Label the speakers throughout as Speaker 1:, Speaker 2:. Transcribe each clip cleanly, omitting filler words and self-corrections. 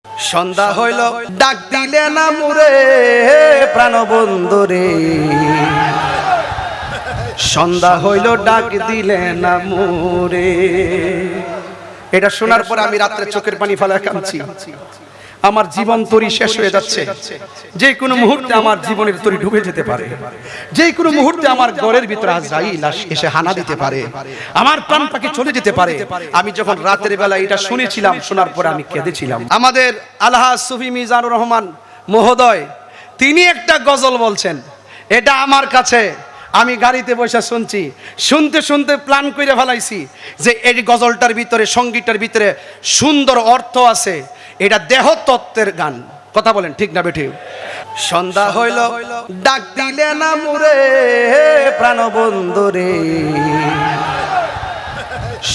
Speaker 1: সন্ধ্যা হইল ডাক দিলে না মুরে প্রাণবন্ধু রে, সন্ধ্যা হইল ডাক দিলে না মুরে। এটা শোনার পর আমি রাত্রে চোখের পানি ফেলা কাঁদছি। আমার জীবন তরি শেষ হয়ে যাচ্ছে, যে কোনো মুহূর্তে আমার জীবনের তরি ডুবে যেতে পারে, যে কোনো মুহূর্তে আমার ঘরের ভিতরে আজরাইল এসে হানা দিতে পারে, আমার প্রাণ পাখি চলে যেতে পারে। আমি যখন রাতের বেলা এটা শুনেছিলাম, শোনার পরে আমি কেঁদেছিলাম। আমাদের আলহাজ সুফি মিজানুর রহমান মহোদয় তিনি একটা গজল বলছেন, এটা আমার কাছে আমি গাড়িতে বসে শুনছি, শুনতে শুনতে প্ল্যান করে ফেলাইছি যে এই গজলটার ভিতরে, সঙ্গীতটার ভিতরে সুন্দর অর্থ আছে। এটা দেহতত্ত্বের গান। কথা বলেন ঠিক না বেঠিক? সন্ধ্যা হইল ডাক দিলে না মুরে প্রাণবন্ধু রে,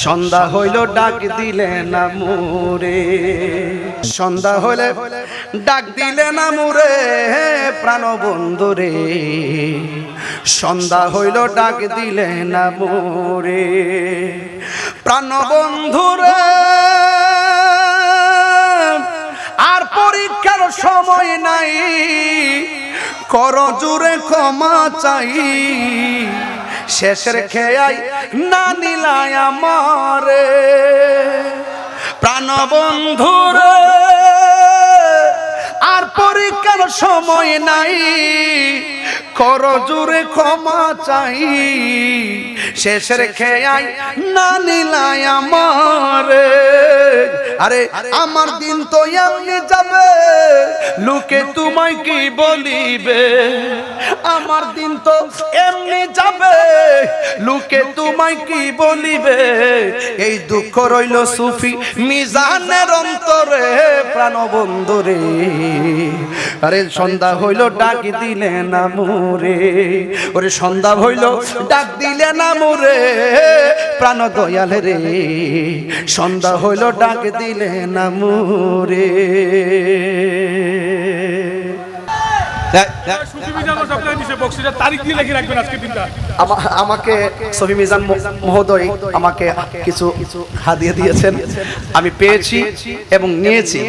Speaker 1: সন্ধ্যা হইল ডাক দিলে না মুরে, সন্ধ্যা হইলে ডাক দিলে না মুরে প্রাণবন্ধু রে, সন্ধ্যা হইল ডাক দিলে না মুরে প্রাণবন্ধু রে। আর পরীক্ষার সময় নাই, কর জুড়ে ক্ষমা চাই, শেষের খেয়াই না নিলাই আমারে প্রাণবন্ধু রে। আর পরীক্ষার সময় নাই, কর জুড়ে ক্ষমা চাই, শেষের খেয়াই না নিলাই আমারে। আরে আমার দিন তো এমনি যাবে, লোকে তোমায় কি বলিবে, আমার দিন তো এমনি যাবে, লোকে তোমায় কি বলিবে। এই দুঃখ রইল সুফি মিজানের অন্তরে প্রাণবন্ধু রে। আরে সন্ধ্যা হইল ডাক দিলে না মুরে, ওরে সন্ধ্যা হইল ডাক দিলে না মুরে প্রাণ দয়াল রে, সন্ধ্যা হইল ডাক দিলে না মুরে। আমাকে সুফি মিজান মহোদয় আমাকে কিছু হাদিয়া দিয়েছেন, আমি পেয়েছি এবং নিয়েছি।